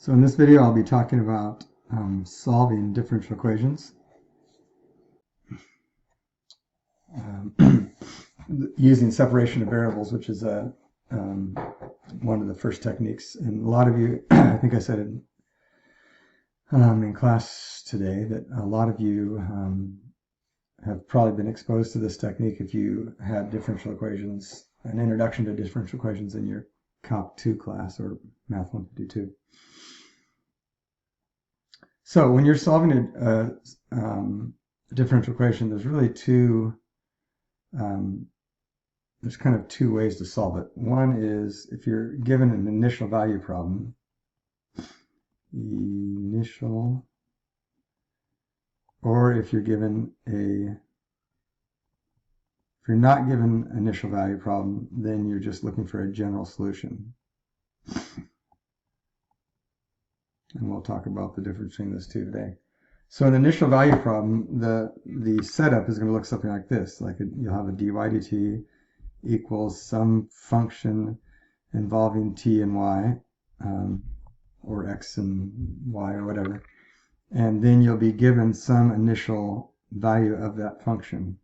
So in this video I'll be talking about solving differential equations using separation of variables, which is one of the first techniques. And a lot of you, I think I said it in class today, that a lot of you have probably been exposed to this technique if you had differential equations, an introduction to differential equations in your Calc 2 class or Math 152. So when you're solving a differential equation, there's really there's kind of two ways to solve it. One is if you're given an initial value problem, or if you're not given an initial value problem, then you're just looking for a general solution. And we'll talk about the difference between those two today. So an initial value problem, the setup is going to look something like this. You'll have a dy dt equals some function involving t and y, or x and y or whatever. And then you'll be given some initial value of that function.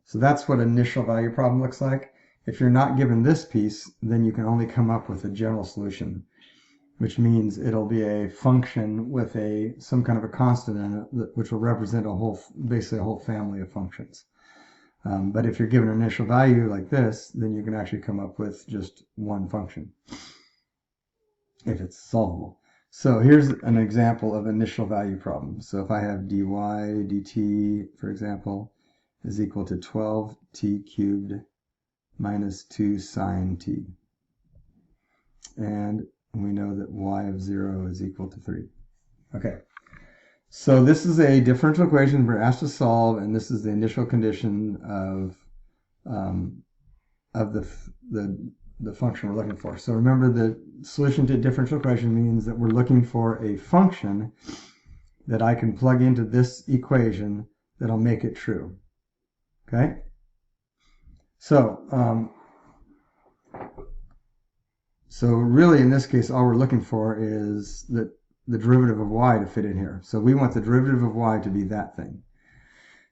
So that's what initial value problem looks like. If you're not given this piece, then you can only come up with a general solution, which means it'll be a function with some kind of a constant in it, which will represent basically a whole family of functions. But if you're given an initial value like this, then you can actually come up with just one function, if it's solvable. So here's an example of initial value problem. So if I have dy dt, for example, is equal to 12t cubed minus 2 sine t. And we know that y of 0 is equal to 3. Okay, so this is a differential equation we're asked to solve, and this is the initial condition of the function we're looking for. So remember, the solution to a differential equation means that we're looking for a function that I can plug into this equation that'll make it true. Okay, so really, in this case, all we're looking for is the derivative of y to fit in here. So we want the derivative of y to be that thing.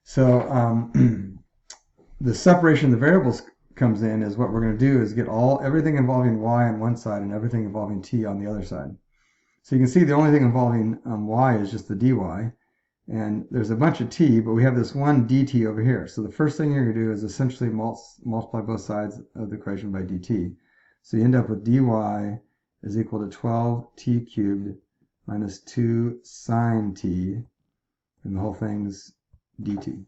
So the separation of the variables comes in, is what we're going to do is get everything involving y on one side and everything involving t on the other side. So you can see the only thing involving y is just the dy. And there's a bunch of t, but we have this one dt over here. So the first thing you're going to do is essentially multiply both sides of the equation by dt. So you end up with dy is equal to 12t cubed minus 2 sine t, and the whole thing's dt.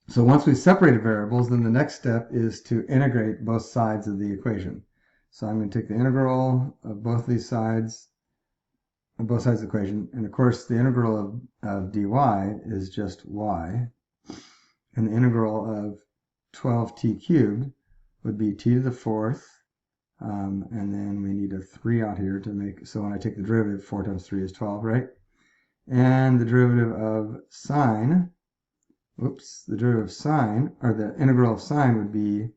So once we've separated variables, then the next step is to integrate both sides of the equation. So I'm going to take the integral of both these sides, of both sides of the equation, and of course the integral of dy is just y, and the integral of 12t cubed would be t to the fourth, and then we need a 3 out here to make, so when I take the derivative, 4 times 3 is 12, right? And the derivative of sine, or the integral of sine would be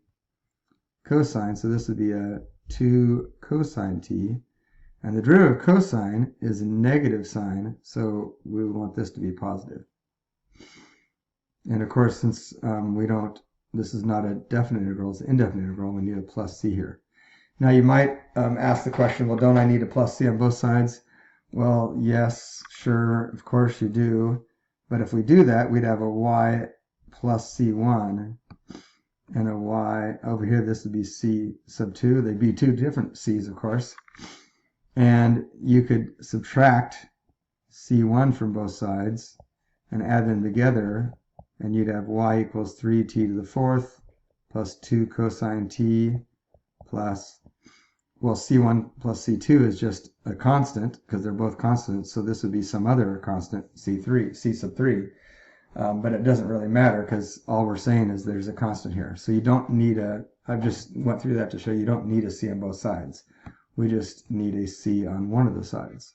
cosine, so this would be a 2 cosine t, and the derivative of cosine is a negative sine, so we would want this to be positive. And of course, since this is not a definite integral, it's an indefinite integral, we need a plus c here. Now you might ask the question, well, don't I need a plus c on both sides? Well, yes, sure, of course you do. But if we do that, we'd have a y plus c1 and a y over here. This would be c sub 2. They'd be two different c's, of course. And you could subtract c1 from both sides and add them together, and you'd have y equals 3t to the fourth plus 2 cosine t plus, well, c1 plus c2 is just a constant because they're both constants, so this would be some other constant, c sub 3. But it doesn't really matter because all we're saying is there's a constant here. So you don't need I've just went through that to show you don't need a c on both sides. We just need a c on one of the sides.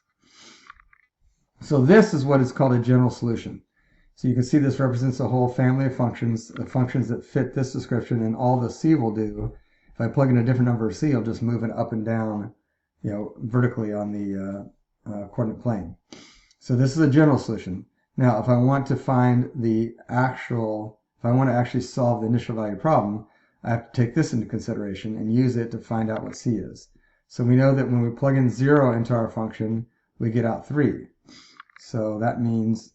So this is what is called a general solution. So you can see this represents a whole family of functions, the functions that fit this description, and all the c will do, if I plug in a different number of c, I'll just move it up and down vertically on the coordinate plane. So this is a general solution. Now, if I want to find if I want to actually solve the initial value problem, I have to take this into consideration and use it to find out what c is. So we know that when we plug in 0 into our function, we get out 3. So that means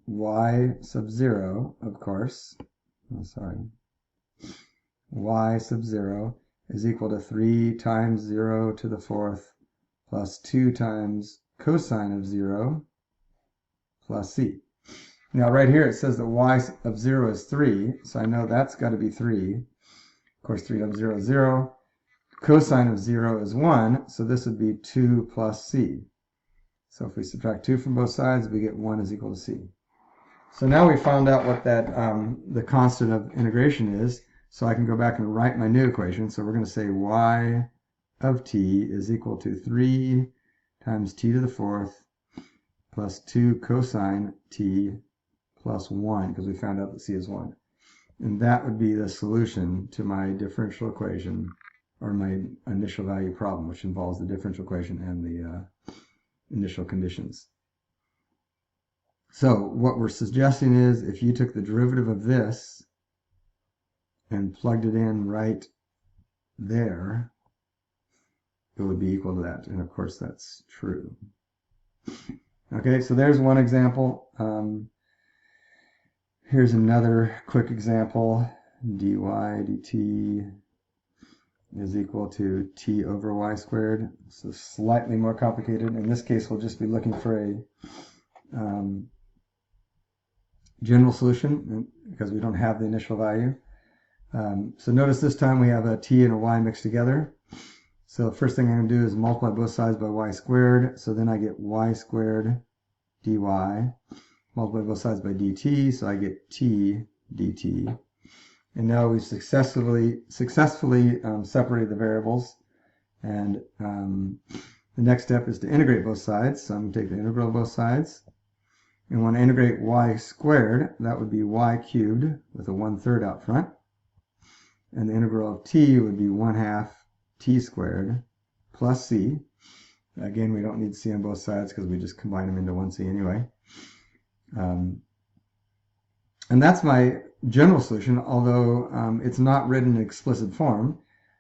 y sub 0, of course, y sub 0 is equal to 3 times 0 to the 4th plus 2 times cosine of 0 plus c. Now right here it says that y of 0 is 3, so I know that's got to be 3. Of course 3 times 0 is 0. Cosine of 0 is 1, so this would be 2 plus c. So if we subtract 2 from both sides, we get 1 is equal to c. So now we found out what that the constant of integration is, so I can go back and write my new equation. So we're going to say y of t is equal to 3 times t to the 4th plus 2 cosine t plus 1, because we found out that c is 1. And that would be the solution to my differential equation, or my initial value problem, which involves the differential equation and the initial conditions. So what we're suggesting is if you took the derivative of this and plugged it in right there, it would be equal to that. And of course that's true. Okay, so there's one example. Here's another quick example. dy dt is equal to t over y squared. So slightly more complicated. In this case, we'll just be looking for a general solution because we don't have the initial value. So notice this time we have a t and a y mixed together. So the first thing I'm going to do is multiply both sides by y squared. So then I get y squared dy. Multiply both sides by dt, so I get t dt. And now we've successfully separated the variables. And the next step is to integrate both sides. So I'm going to take the integral of both sides. And when I integrate y squared, that would be y cubed with a 1/3 out front. And the integral of t would be 1/2 t squared plus c. Again, we don't need c on both sides because we just combine them into 1c anyway. And that's my general solution, although it's not written in explicit form.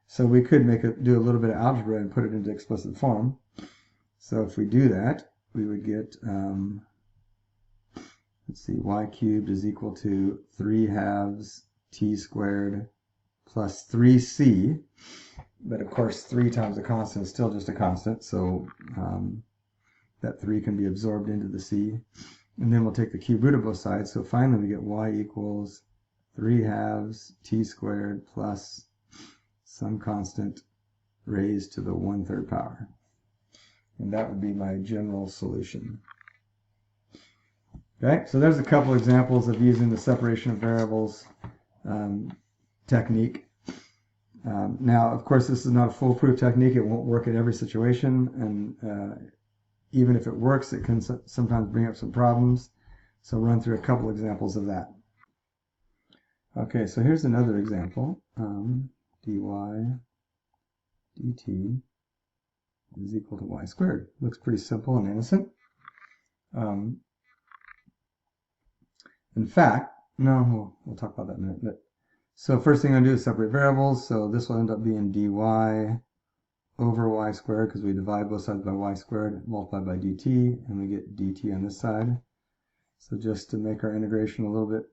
So we could do a little bit of algebra and put it into explicit form. So if we do that, we would get, let's see, y cubed is equal to 3/2 t squared plus 3c. But of course, 3 times a constant is still just a constant, so that 3 can be absorbed into the c. And then we'll take the cube root of both sides, so finally we get y equals 3/2 t squared plus some constant raised to the 1/3 power. And that would be my general solution. Okay, so there's a couple examples of using the separation of variables technique. Now, of course, this is not a foolproof technique. It won't work in every situation, and even if it works, it can sometimes bring up some problems. So run through a couple examples of that. Okay, so here's another example. Dy dt is equal to y squared. Looks pretty simple and innocent. In fact, no, we'll talk about that in a minute. But, so first thing I'm going to do is separate variables. So this will end up being dy over y squared, because we divide both sides by y squared, multiply by dt, and we get dt on this side. So just to make our integration a little bit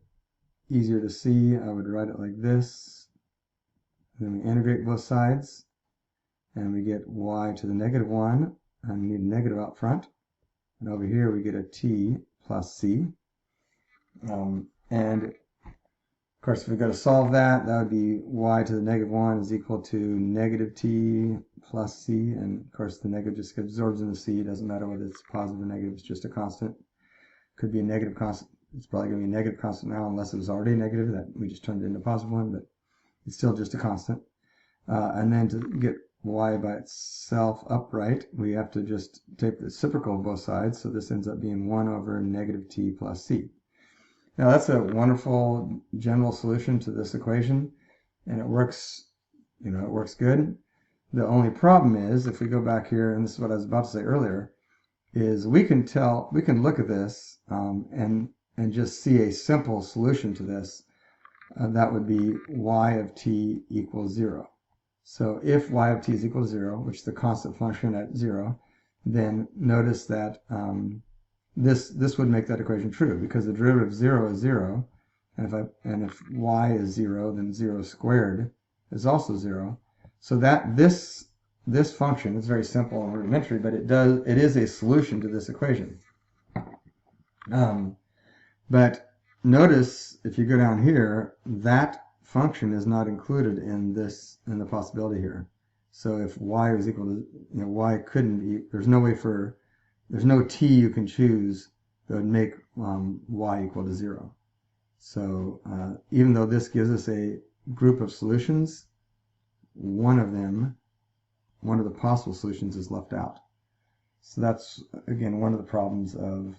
easier to see, I would write it like this. Then we integrate both sides, and we get y to the -1, and we need a negative out front. And over here we get a t plus c. And of course, if we go to solve that, that would be y to the -1 is equal to -t plus c. And of course, the negative just absorbs in the c. It doesn't matter whether it's positive or negative, it's just a constant. Could be a negative constant. It's probably going to be a negative constant now, unless it was already negative, that we just turned it into a positive one, but it's still just a constant. And then to get y by itself upright, we have to just take the reciprocal of both sides. So this ends up being 1 over -t plus c. Now that's a wonderful general solution to this equation, and it works, it works good. The only problem is, if we go back here, and this is what I was about to say earlier, is we can look at this and just see a simple solution to this. That would be y of t equals 0. So if y of t is equal to 0, which is the constant function at 0, then notice that this would make that equation true, because the derivative of 0 is 0, and if y is 0, then 0 squared is also 0. So that this function is very simple and rudimentary, but it is a solution to this equation. But notice if you go down here, that function is not included in the possibility here. So if y is equal to, y couldn't be, there's no t you can choose that would make y equal to 0. So even though this gives us a group of solutions, one of the possible solutions is left out. So that's, again, one of the problems of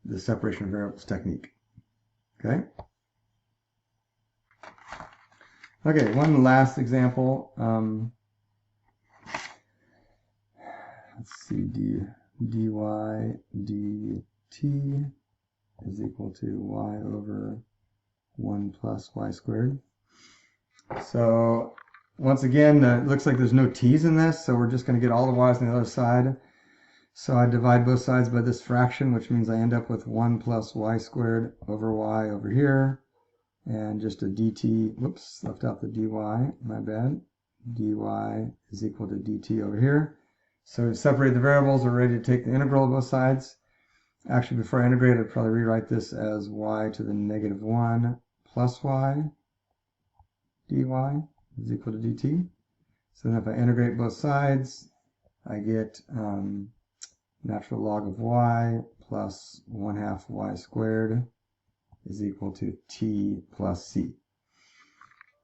the separation of variables technique. Okay? Okay, one last example. Let's see, dy dt is equal to y over 1 plus y squared. So once again, it looks like there's no t's in this, so we're just going to get all the y's on the other side. So I divide both sides by this fraction, which means I end up with 1 plus y squared over y over here, and just a dt, whoops, left out the dy, my bad. dy is equal to dt over here. So we've separated the variables, we're ready to take the integral of both sides. Actually, before I integrate, I'd probably rewrite this as y to the negative 1 plus y dy is equal to dt. So then if I integrate both sides, I get natural log of y plus 1/2 y squared is equal to t plus c.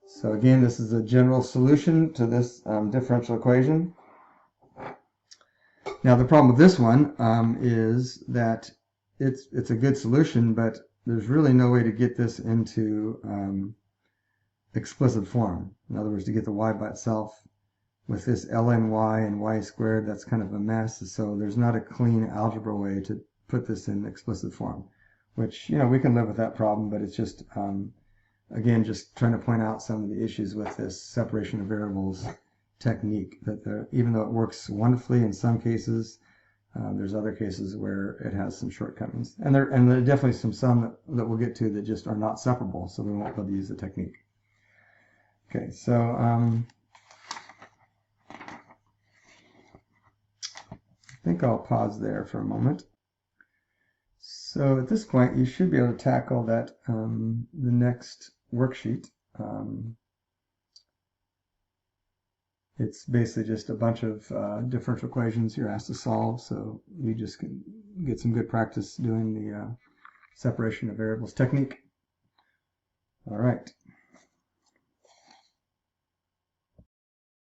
So again, this is a general solution to this differential equation. Now the problem with this one is that it's a good solution, but there's really no way to get this into explicit form. In other words, to get the y by itself with this ln y and y squared, that's kind of a mess. So there's not a clean algebra way to put this in explicit form, which, we can live with that problem, but it's just, again, just trying to point out some of the issues with this separation of variables technique, that even though it works wonderfully in some cases, there's other cases where it has some shortcomings. And there are definitely some that we'll get to that just are not separable, so we won't be able to use the technique. Okay, so I think I'll pause there for a moment. So at this point, you should be able to tackle that the next worksheet. It's basically just a bunch of differential equations you're asked to solve, so you just can get some good practice doing the separation of variables technique. All right.